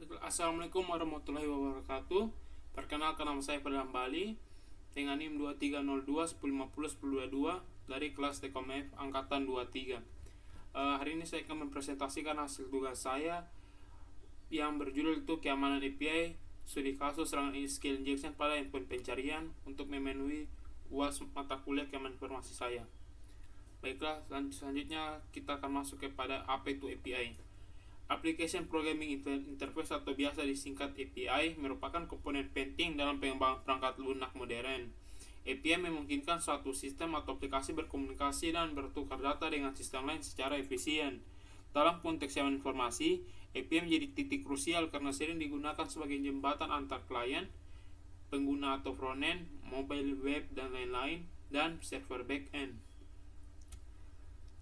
Assalamualaikum warahmatullahi wabarakatuh. Perkenalkan, nama saya Padam Bali dengan NIM 2302 1050 1022 dari kelas TKMF angkatan 23. Hari ini saya akan mempresentasikan hasil tugas saya yang berjudul itu keamanan API studi kasus serangan SQL injection pada endpoint pencarian untuk memenuhi UAS mata kuliah keamanan informasi saya. Baiklah, selanjutnya kita akan masuk kepada apa itu API. Application Programming Interface atau biasa disingkat API merupakan komponen penting dalam pengembangan perangkat lunak modern. API memungkinkan suatu sistem atau aplikasi berkomunikasi dan bertukar data dengan sistem lain secara efisien. Dalam konteks keamanan informasi, API menjadi titik krusial karena sering digunakan sebagai jembatan antar klien, pengguna atau frontend, mobile web dan lain-lain, dan server backend.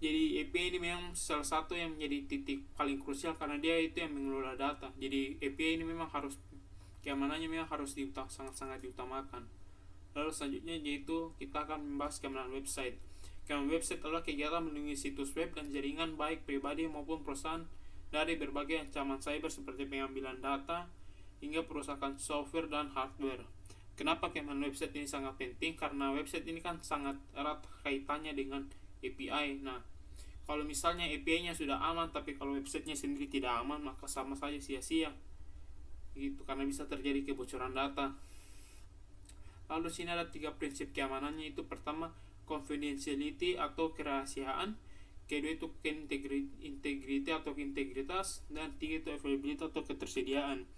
Jadi API ini memang salah satu yang menjadi titik paling krusial karena dia itu yang mengelola data. Jadi API ini memang harus keamanannya memang harus sangat-sangat diutamakan. Lalu selanjutnya yaitu kita akan membahas keamanan website. Keamanan website adalah kegiatan melindungi situs web dan jaringan baik pribadi maupun perusahaan dari berbagai ancaman cyber seperti pengambilan data hingga perusakan software dan hardware. Kenapa keamanan website ini sangat penting? Karena website ini kan sangat erat kaitannya dengan API. Nah, kalau misalnya API-nya sudah aman tapi kalau websitenya sendiri tidak aman, maka sama saja sia-sia gitu, karena bisa terjadi kebocoran data. Lalu sini ada 3 prinsip keamanannya. Itu pertama, confidentiality atau kerahasiaan, kedua itu integrity atau integritas, dan 3 itu availability atau ketersediaan.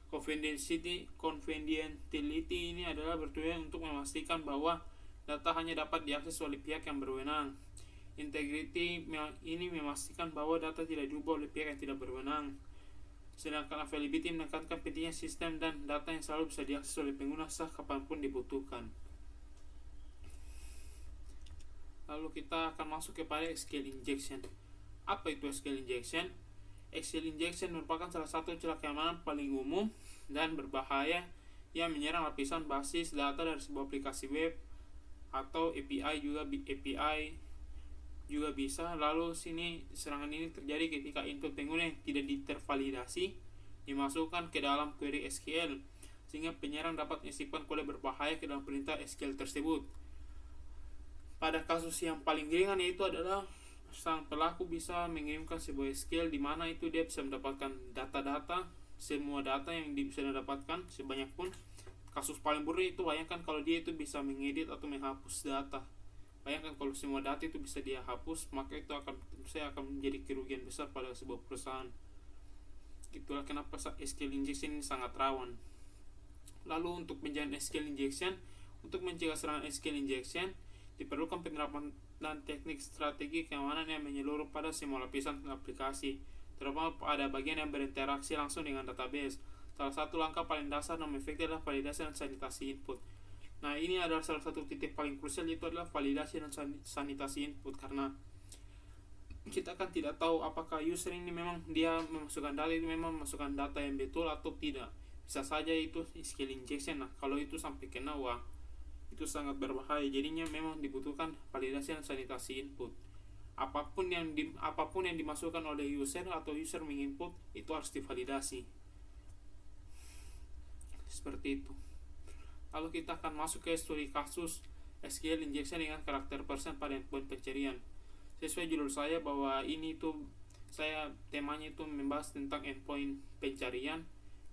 Confidentiality ini adalah bertujuan untuk memastikan bahwa data hanya dapat diakses oleh pihak yang berwenang. Integrity ini memastikan bahwa data tidak diubah oleh pihak yang tidak berwenang. Sedangkan availability menekankan pentingnya sistem dan data yang selalu bisa diakses oleh pengguna sah kapanpun dibutuhkan. Lalu kita akan masuk kepada SQL injection. Apa itu SQL injection? SQL injection merupakan salah satu celah keamanan paling umum dan berbahaya yang menyerang lapisan basis data dari sebuah aplikasi web atau API juga bisa. Lalu serangan ini terjadi ketika input pengguna yang tidak tervalidasi dimasukkan ke dalam query SQL, sehingga penyerang dapat menyisipkan kode berbahaya ke dalam perintah SQL tersebut. Pada kasus yang paling ringan yaitu adalah sang pelaku bisa mengirimkan sebuah SQL di mana itu dia bisa mendapatkan data-data, semua data yang dia bisa dapatkan sebanyak pun. Kasus paling buruk itu bayangkan kalau dia itu bisa mengedit atau menghapus data. Bayangkan kalau semua data itu bisa dia hapus, maka itu akan menjadi kerugian besar pada sebuah perusahaan. Itulah kenapa SQL injection ini sangat rawan. Lalu untuk penjagaan SQL injection, untuk mencegah serangan SQL injection diperlukan penerapan dan teknik strategi keamanan yang menyeluruh pada semua lapisan aplikasi, terutama pada bagian yang berinteraksi langsung dengan database. Salah satu langkah paling dasar dan efektif adalah validasi dan sanitasi input. Nah, ini adalah salah satu titik paling krusial, yaitu adalah validasi dan sanitasi input, karena kita kan tidak tahu apakah user ini memang dia memasukkan data itu memang memasukkan data yang betul atau tidak. Bisa saja itu SQL injection. Nah, kalau itu sampai kena, wah, itu sangat berbahaya. Jadinya memang dibutuhkan validasi dan sanitasi input. Apapun yang dimasukkan oleh user atau user menginput itu harus divalidasi. Seperti itu. Lalu kita akan masuk ke studi kasus SQL injection dengan karakter persen pada endpoint pencarian. Sesuai judul saya bahwa ini tuh temanya itu membahas tentang endpoint pencarian.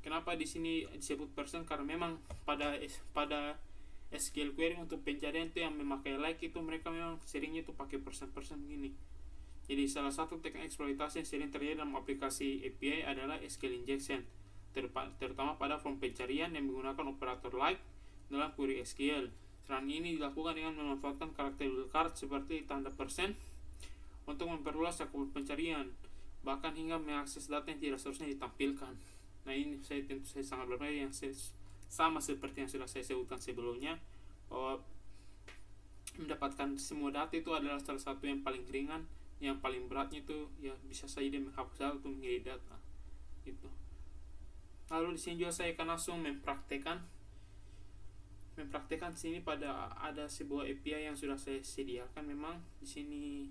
Kenapa di sini disebut persen? Karena memang pada SQL query untuk pencarian itu yang memakai like itu mereka memang seringnya itu pakai persen begini. Jadi salah satu teknik eksploitasi yang sering terjadi dalam aplikasi API adalah SQL injection, terutama pada form pencarian yang menggunakan operator like dalam query SQL. Serangan ini dilakukan dengan memanfaatkan karakter wildcard seperti tanda persen untuk memperluas cakupan pencarian, bahkan hingga mengakses data yang tidak seharusnya ditampilkan. Nah, ini tentu saya sangat berbahaya, yang sama seperti yang sudah saya sebutkan sebelumnya, bahwa mendapatkan semua data itu adalah salah satu yang paling ringan. Yang paling beratnya itu ya bisa saja dia menghapus data atau mengedit data gitu. Lalu di sini juga saya akan langsung mempraktekkan sini pada ada sebuah API yang sudah saya sediakan. Memang di sini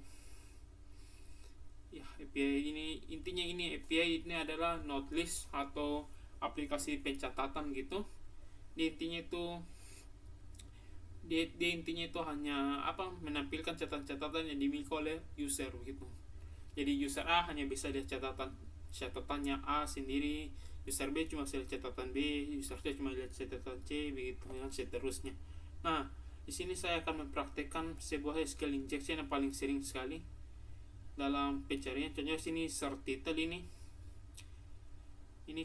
Ya, API ini intinya, ini API ini adalah note list atau aplikasi pencatatan gitu. Di intinya itu dia intinya itu hanya menampilkan catatan-catatan yang dimiliki oleh user gitu. Jadi user A hanya bisa lihat catatannya A sendiri, user B cuma bisa lihat catatan B, user C cuma lihat catatan C, begitu dan seterusnya. Nah, di sini saya akan mempraktekkan sebuah SQL injection yang paling sering sekali dalam pencarian. Contohnya sini search title ini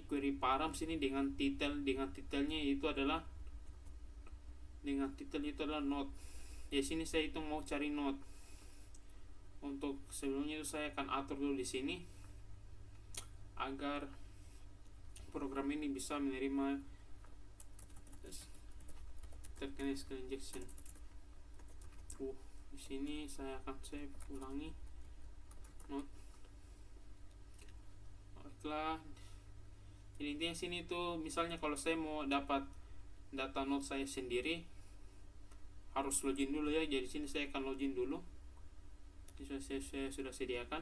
query params ini dengan titelnya itu adalah node. Di sini saya itu mau cari node. Untuk sebelumnya itu saya akan atur dulu di sini agar program ini bisa menerima terkena SQL injection. Di sini saya ulangi node. Baiklah. Jadi intinya sini tuh misalnya kalau saya mau dapat data node saya sendiri harus login dulu ya. Jadi sini saya akan login dulu. Saya sudah sediakan.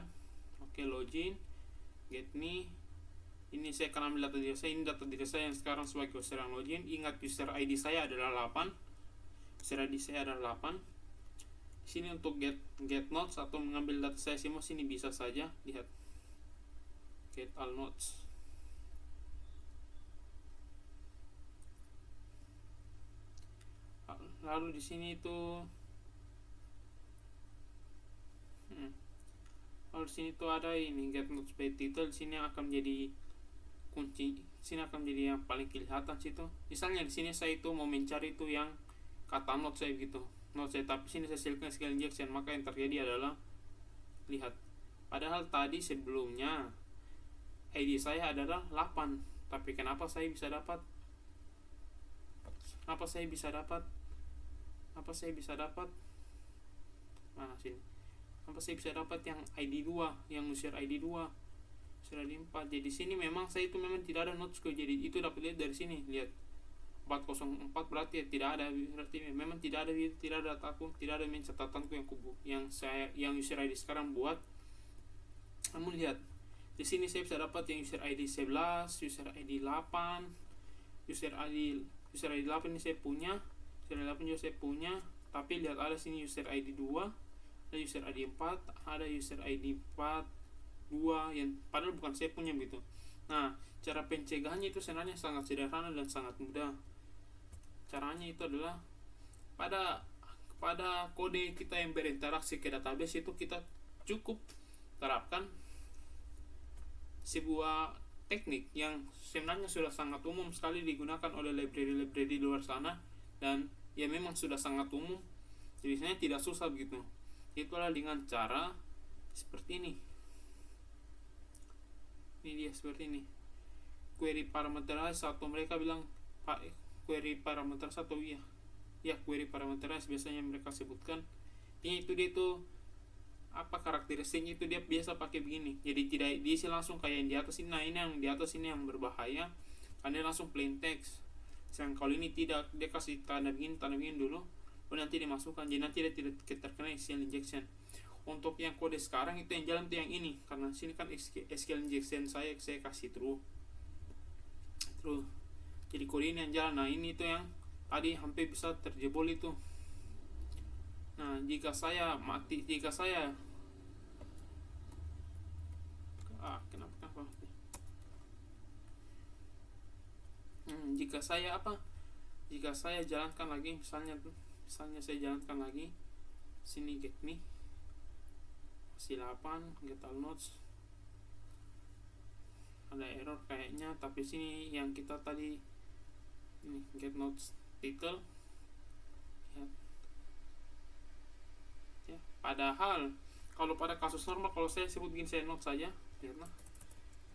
Oke, login, get me. Ini saya akan ambil data diri saya. Ini data diri saya yang sekarang sebagai user yang login. Ingat user ID saya adalah 8. User ID saya adalah 8. Sini untuk get nodes atau mengambil data saya semua sini bisa saja. Lihat. Get all nodes. Lalu di sini itu lalu di sini tuh ada ini get nodes by title. Sini akan menjadi kunci, sini akan menjadi yang paling kelihatan situ. Misalnya di sini saya itu mau mencari itu yang kata node saya gitu, node saya, tapi sini saya silakan SQL injection, maka yang terjadi adalah lihat, padahal tadi sebelumnya ID saya adalah 8, tapi kenapa saya bisa dapat mana sini, kenapa saya bisa dapat yang ID 2, yang user ID 2, user ID 4. Jadi sini memang saya itu memang tidak ada notes kok. Jadi itu dapat lihat dari sini, lihat 404 berarti tidak ada, berarti memang tidak ada dataku, tidak ada catatanku yang user ID sekarang buat. Namun lihat di sini saya bisa dapat yang user ID 11, user ID 8, user ID 8 ini saya punya, user ID 8 juga saya punya. Tapi lihat ada sini user ID 2, ada user ID 4, ada user ID 4 2 yang padahal bukan saya punya gitu. Nah, cara pencegahannya itu sebenarnya sangat sederhana dan sangat mudah. Caranya itu adalah pada kode kita yang berinteraksi ke database itu kita cukup terapkan sebuah teknik yang sebenarnya sudah sangat umum sekali digunakan oleh library di luar sana, dan ya memang sudah sangat umum, jadi sebenarnya tidak susah begitu. Itulah dengan cara seperti ini. Ini dia seperti ini, query parameterize, atau mereka bilang query parameterize atau query parameterize biasanya mereka sebutkan. Ini itu dia tuh karakteristiknya itu dia biasa pakai begini. Jadi tidak diisi langsung kayak yang di atas ini. Nah, ini yang di atas ini yang berbahaya karena langsung plain text. Sedangkan kalau ini tidak, dia kasih tanda begini dulu, baru nanti dimasukkan. Jadi nanti dia tidak terkena SQL injection. Untuk yang kode sekarang itu yang jalan tuh yang ini, karena sini kan SQL injection saya kasih true. Jadi kode ini yang jalan. Nah, ini tuh yang tadi hampir bisa terjebol itu. Nah, jika saya jika saya jalankan lagi, misalnya saya jalankan lagi sini get me masih 8, get all nodes ada error kayaknya, tapi sini yang kita tadi ini get nodes title ya. Padahal kalau pada kasus normal, kalau saya sebut begini, saya note saja, lihatlah,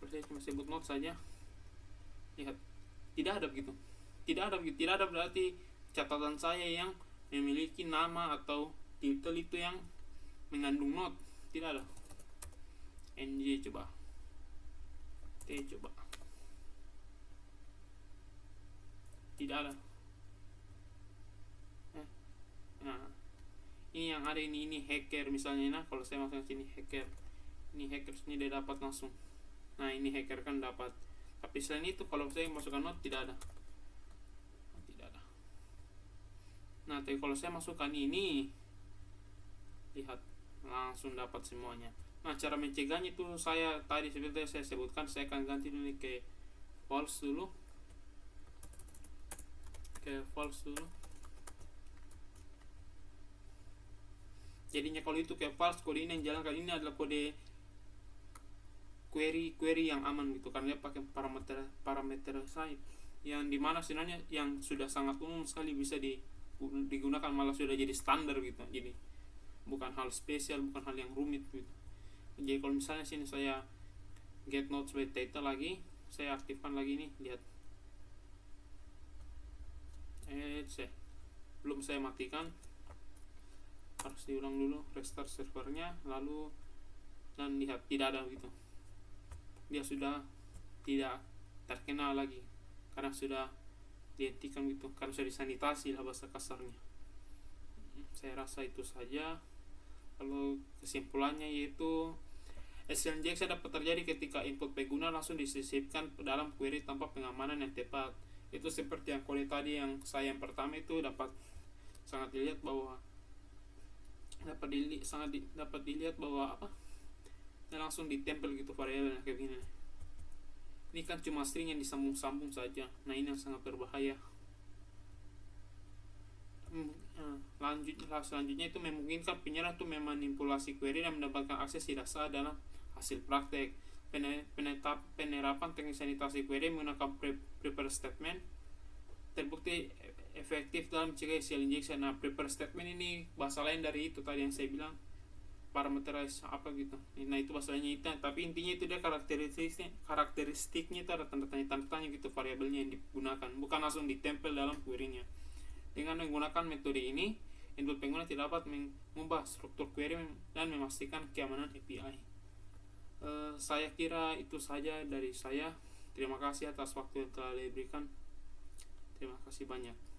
kalau saya cuma sebut note saja, lihat tidak ada berarti catatan saya yang memiliki nama atau title itu yang mengandung note, tidak ada. NJ coba tidak ada. Nah, ini yang ada ini hacker misalnya. Nah, kalau saya masuk sini hacker, Ini hacker ini dia dapat langsung. Nah ini hacker kan dapat, tapi selain itu kalau saya masukkan not tidak ada. Nah tapi kalau saya masukkan ini, lihat langsung dapat semuanya. Nah cara mencegahnya itu saya tadi seperti saya sebutkan, saya akan ganti dulu ke false dulu. Jadinya kalau itu kayak false, kode ini yang jalankan ini adalah kode query yang aman gitu, karena dia pakai parameter site yang dimana sebenarnya yang sudah sangat umum sekali bisa digunakan, malah sudah jadi standar gitu. Jadi bukan hal spesial, bukan hal yang rumit gitu. Jadi kalau misalnya sini saya get notes by title lagi, saya aktifkan lagi nih, lihat. Belum saya matikan, harus diulang dulu, restart servernya, lalu dan lihat tidak ada gitu. Dia sudah tidak terkenal lagi karena sudah dihentikan gitu, karena sudah disanitasi lah bahasa kasarnya. Saya rasa itu saja. Kalau kesimpulannya yaitu SQL injection dapat terjadi ketika input pengguna langsung disisipkan dalam query tanpa pengamanan yang tepat. Itu seperti yang kode tadi yang saya yang pertama itu dapat sangat dilihat bahwa dapat dilihat bahwa langsung ditempel gitu variabel kayak gini. Ini kan cuma string yang disambung-sambung saja. Nah ini yang sangat berbahaya. Selanjutnya itu memungkinkan penyerang itu memanipulasi query dan mendapatkan akses tidak sah dalam hasil praktek. Penerapan teknik sanitasi query menggunakan prepare statement terbukti efektif dalam mencegah SQL injection. Nah prepare statement ini bahasa lain dari itu tadi yang saya bilang parameterize gitu. Nah itu bahasa lainnya itu, tapi intinya itu dia karakteristiknya itu ada tanda tanya gitu variabelnya yang digunakan, bukan langsung ditempel dalam query-nya. Dengan menggunakan metode ini, input pengguna tidak dapat mengubah struktur query dan memastikan keamanan API. Saya kira itu saja dari saya. Terima kasih atas waktu yang telah diberikan. Terima kasih banyak.